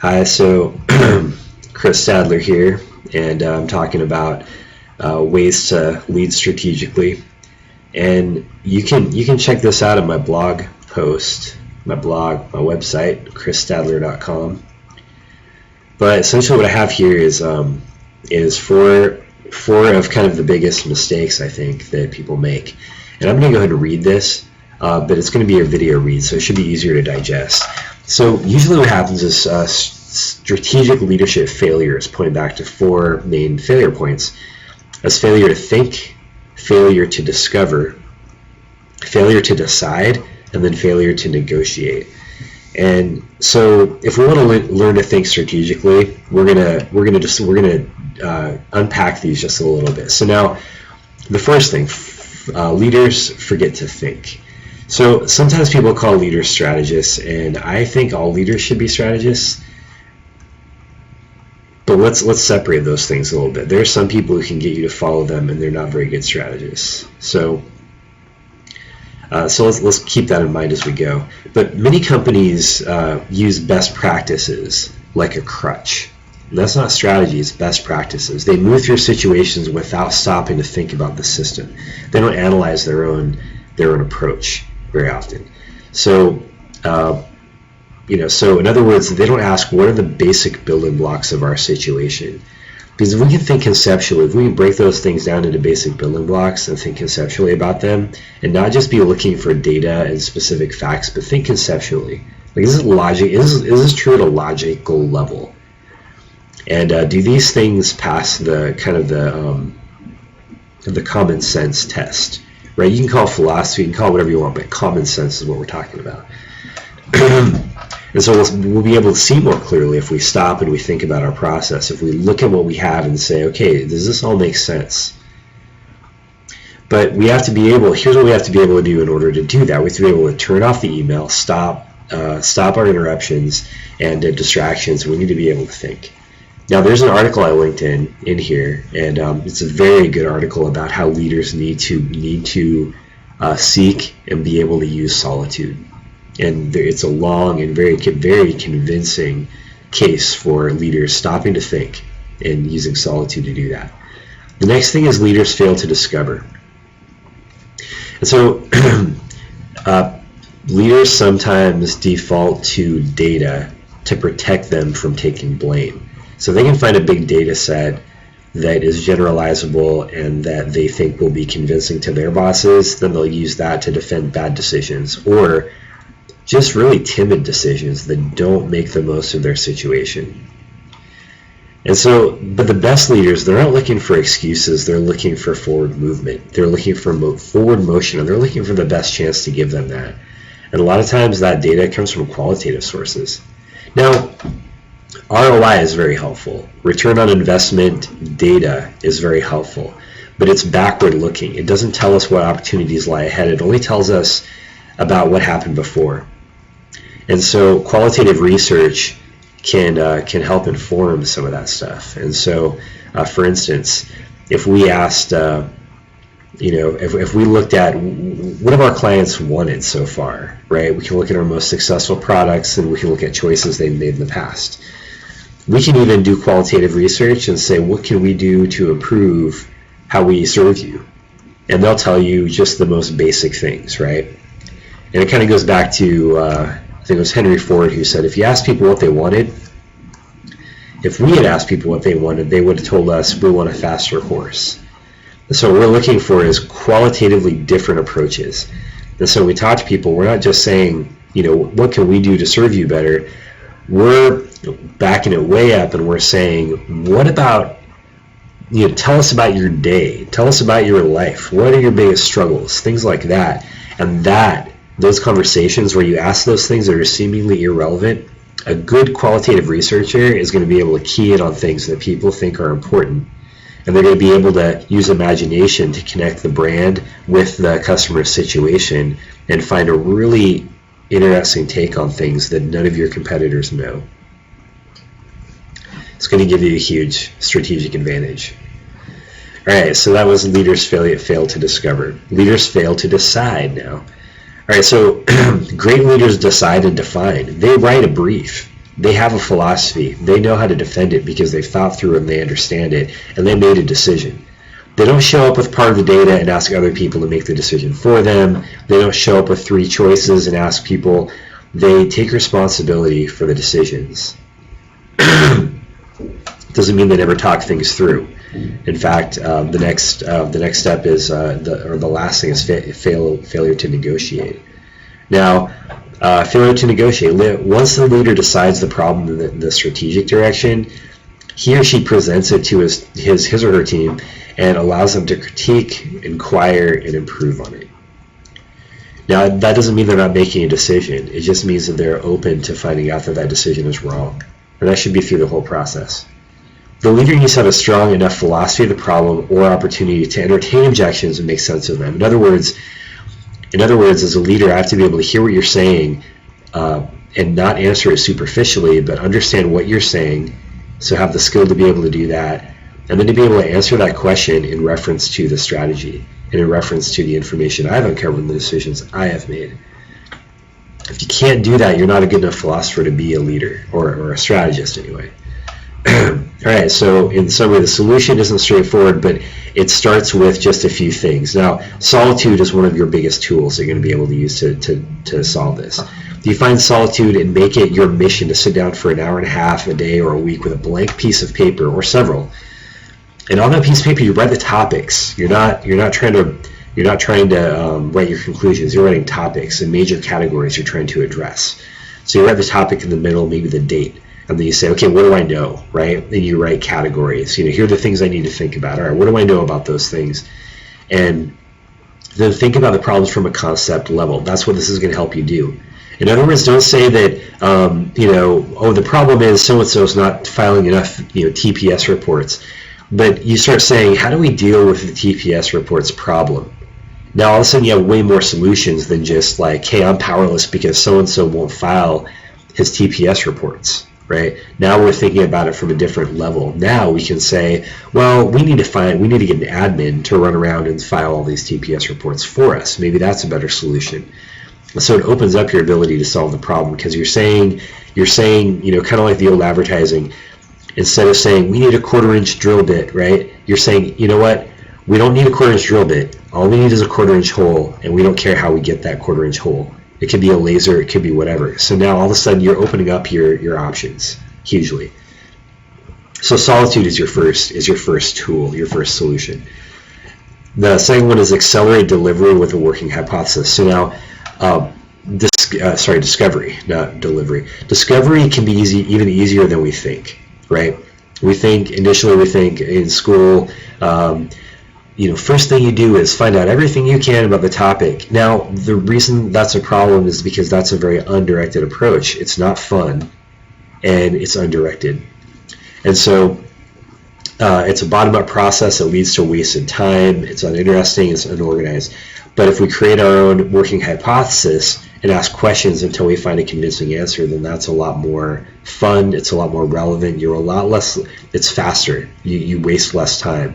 Hi, so Chris Sadler here, and I'm talking about ways to lead strategically. And you can check this out in my blog post, my website, chrisstadler.com. But essentially, what I have here is four of kind of the biggest mistakes I think that people make. And I'm going to go ahead and read this, but it's going to be a video read, so it should be easier to digest. So usually what happens is strategic leadership failures, pointing back to four main failure points, as failure to think, failure to discover, failure to decide, and then failure to negotiate. And so if we want to learn to think strategically, we're gonna unpack these just a little bit. So now, the first thing, leaders forget to think. So sometimes people call leaders strategists, and I think all leaders should be strategists. But let's separate those things a little bit. There are some people who can get you to follow them, and they're not very good strategists. So let's keep that in mind as we go. But many companies use best practices like a crutch. And that's not strategy, it's best practices. They move through situations without stopping to think about the system. They don't analyze their own approach very often. So so in other words, they don't ask what are the basic building blocks of our situation. Because if we can think conceptually, if we can break those things down into basic building blocks and think conceptually about them, and not just be looking for data and specific facts, but think conceptually. Like, is this logic? Is this true at a logical level? And do these things pass the kind of the common sense test? Right? You can call it philosophy, you can call it whatever you want, but common sense is what we're talking about. And so we'll be able to see more clearly if we stop and we think about our process, if we look at what we have and say, okay, does this all make sense? But we have to be able, here's what we have to be able to do in order to do that. We have to be able to turn off the email, stop our interruptions and distractions. We need to be able to think. Now, there's an article I linked in here, and it's a very good article about how leaders need to seek and be able to use solitude. And it's a long and very convincing case for leaders stopping to think and using solitude to do that. The next thing is leaders fail to discover. And so leaders sometimes default to data to protect them from taking blame. So they can find a big data set that is generalizable and that they think will be convincing to their bosses, then they'll use that to defend bad decisions or just really timid decisions that don't make the most of their situation. And so, but the best leaders, they're not looking for excuses, they're looking for forward movement. They're looking for forward motion, and they're looking for the best chance to give them that. And a lot of times that data comes from qualitative sources. Now, ROI is very helpful. Return on investment data is very helpful, but it's backward looking. It doesn't tell us what opportunities lie ahead. It only tells us about what happened before. And so qualitative research can help inform some of that stuff. And so, for instance, if we asked, if we looked at what have our clients wanted so far, right? We can look at our most successful products, and we can look at choices they've made in the past. We can even do qualitative research and say, what can we do to improve how we serve you? And they'll tell you just the most basic things, right? And it kind of goes back to, I think it was Henry Ford who said, if you ask people what they wanted, if we had asked people what they wanted, they would have told us, we want a faster horse. And so what we're looking for is qualitatively different approaches. And so when we talk to people, we're not just saying, what can we do to serve you better? We're backing it way up and we're saying, what about, tell us about your day. Tell us about your life. What are your biggest struggles? Things like that. And those conversations where you ask those things that are seemingly irrelevant, a good qualitative researcher is going to be able to key in on things that people think are important. And they're going to be able to use imagination to connect the brand with the customer situation and find a really interesting take on things that none of your competitors know. It's going to give you a huge strategic advantage. All right, so that was leaders fail to discover. Leaders fail to decide now. All right, so great leaders decide and define. They write a brief. They have a philosophy. They know how to defend it because they've thought through it and they understand it, and they made a decision. They don't show up with part of the data and ask other people to make the decision for them. They don't show up with 3 choices and ask people. They take responsibility for the decisions. Doesn't mean they never talk things through. In fact, the next step is the last thing is failure to negotiate. Now, failure to negotiate. Once the leader decides the problem in the strategic direction, he or she presents it to his or her team and allows them to critique, inquire, and improve on it. Now, that doesn't mean they're not making a decision. It just means that they're open to finding out that that decision is wrong. And that should be through the whole process. The leader needs to have a strong enough philosophy of the problem or opportunity to entertain objections and make sense of them. In other words, as a leader, I have to be able to hear what you're saying and not answer it superficially, but understand what you're saying, so have the skill to be able to do that, and then to be able to answer that question in reference to the strategy and in reference to the information I've uncovered and the decisions I have made. If you can't do that, you're not a good enough philosopher to be a leader, or a strategist anyway. Alright, so in summary, the solution isn't straightforward, but it starts with just a few things. Now, solitude is one of your biggest tools that you're going to be able to use to solve this. You find solitude and make it your mission to sit down for an hour and a half a day or a week with a blank piece of paper, or several. And on that piece of paper, you write the topics. You're not trying to write your conclusions. You're writing topics and major categories you're trying to address. So you write the topic in the middle, maybe the date. And then you say, okay, what do I know, right? Then you write categories. Here are the things I need to think about. All right, what do I know about those things? And then think about the problems from a concept level. That's what this is going to help you do. In other words, don't say that, the problem is so-and-so is not filing enough, TPS reports. But you start saying, how do we deal with the TPS reports problem? Now, all of a sudden, you have way more solutions than just like, hey, I'm powerless because so-and-so won't file his TPS reports. Right? Now we're thinking about it from a different level. Now we can say, well, we need to get an admin to run around and file all these TPS reports for us. Maybe that's a better solution. So it opens up your ability to solve the problem, because you're saying, kind of like the old advertising, instead of saying we need a 1/4-inch drill bit, right? You're saying, you know what? We don't need a 1/4-inch drill bit. All we need is a 1/4-inch hole, and we don't care how we get that 1/4-inch hole. It could be a laser, it could be whatever. So now all of a sudden you're opening up your options hugely. So solitude is your first tool, your first solution. The second one is accelerate delivery with a working hypothesis. So now, discovery, not delivery. Discovery can be even easier than we think, right? Initially we think in school, first thing you do is find out everything you can about the topic. Now, the reason that's a problem is because that's a very undirected approach. It's not fun, and it's undirected. And so it's a bottom-up process that leads to wasted time. It's uninteresting, it's unorganized. But if we create our own working hypothesis and ask questions until we find a convincing answer, then that's a lot more fun, it's a lot more relevant, it's faster, you waste less time.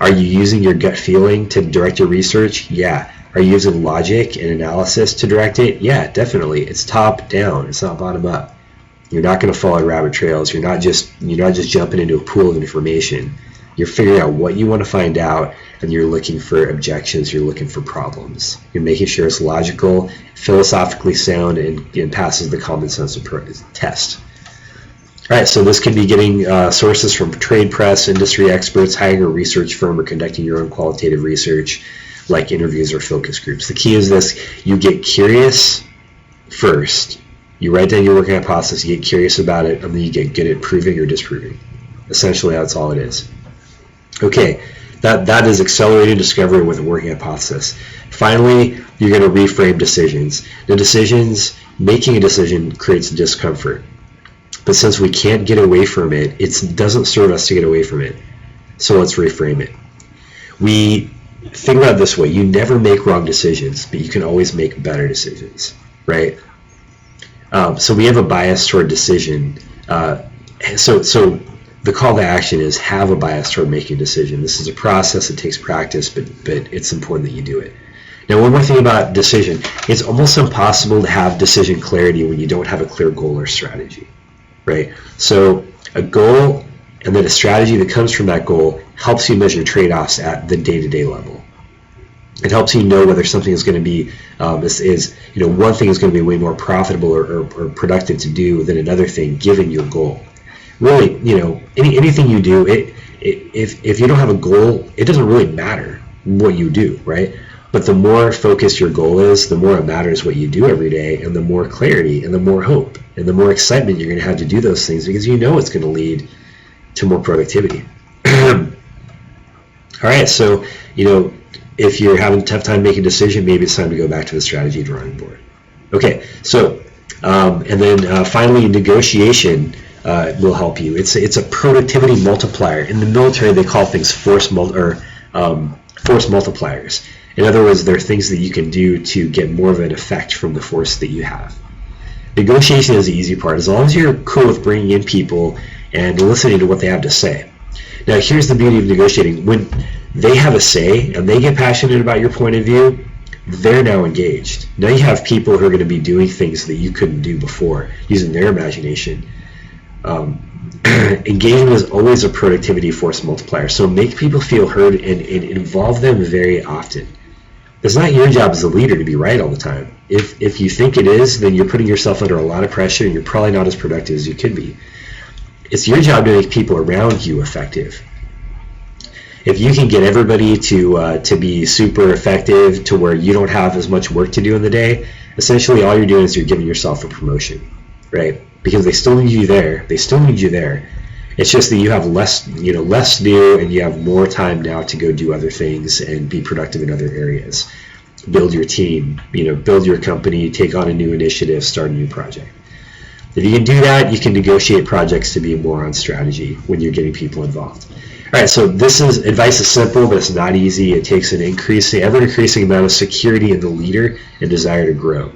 Are you using your gut feeling to direct your research? Yeah. Are you using logic and analysis to direct it? Yeah, definitely. It's top down. It's not bottom up. You're not going to fall on rabbit trails. You're not just jumping into a pool of information. You're figuring out what you want to find out, and you're looking for objections. You're looking for problems. You're making sure it's logical, philosophically sound, and passes the common sense test. All right, so this could be getting sources from trade press, industry experts, hiring a research firm, or conducting your own qualitative research like interviews or focus groups. The key is this: you get curious first. You write down your working hypothesis, you get curious about it, and then you get good at proving or disproving. Essentially, that's all it is. Okay, that is accelerated discovery with a working hypothesis. Finally, you're going to reframe decisions. Making a decision creates discomfort. But since we can't get away from it, it doesn't serve us to get away from it. So let's reframe it. We think about it this way: you never make wrong decisions, but you can always make better decisions, right? So we have a bias toward decision. So the call to action is have a bias toward making a decision. This is a process. It takes practice, but it's important that you do it. Now, one more thing about decision: it's almost impossible to have decision clarity when you don't have a clear goal or strategy. right? So a goal and then a strategy that comes from that goal helps you measure trade-offs at the day-to-day level. It helps you know whether something is going to be one thing is going to be way more profitable or productive to do than another thing given your goal. Really, anything you do, if you don't have a goal, it doesn't really matter what you do, right? But the more focused your goal is, the more it matters what you do every day, and the more clarity and the more hope and the more excitement you're going to have to do those things, because you know it's going to lead to more productivity. All right, so if you're having a tough time making a decision, maybe it's time to go back to the strategy drawing board. Okay, so and then finally, negotiation will help you. It's a productivity multiplier. In the military, they call things force multipliers. In other words, there are things that you can do to get more of an effect from the force that you have. Negotiation is the easy part, as long as you're cool with bringing in people and listening to what they have to say. Now, here's the beauty of negotiating. When they have a say and they get passionate about your point of view, they're now engaged. Now you have people who are going to be doing things that you couldn't do before, using their imagination. Engagement is always a productivity force multiplier, so make people feel heard and involve them very often. It's not your job as a leader to be right all the time. If you think it is, then you're putting yourself under a lot of pressure and you're probably not as productive as you could be. It's your job to make people around you effective. If you can get everybody to be super effective to where you don't have as much work to do in the day, essentially all you're doing is you're giving yourself a promotion, right? Because they still need you there. They still need you there. It's just that you have less to do, and you have more time now to go do other things and be productive in other areas. Build your team, build your company, take on a new initiative, start a new project. If you can do that, you can negotiate projects to be more on strategy when you're getting people involved. All right, so advice is simple, but it's not easy. It takes an ever-increasing amount of security in the leader and desire to grow.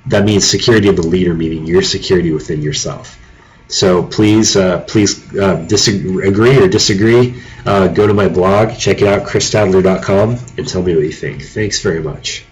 That means security of the leader, meaning your security within yourself. So please agree or disagree. Go to my blog, check it out, chrisstadler.com, and tell me what you think. Thanks very much.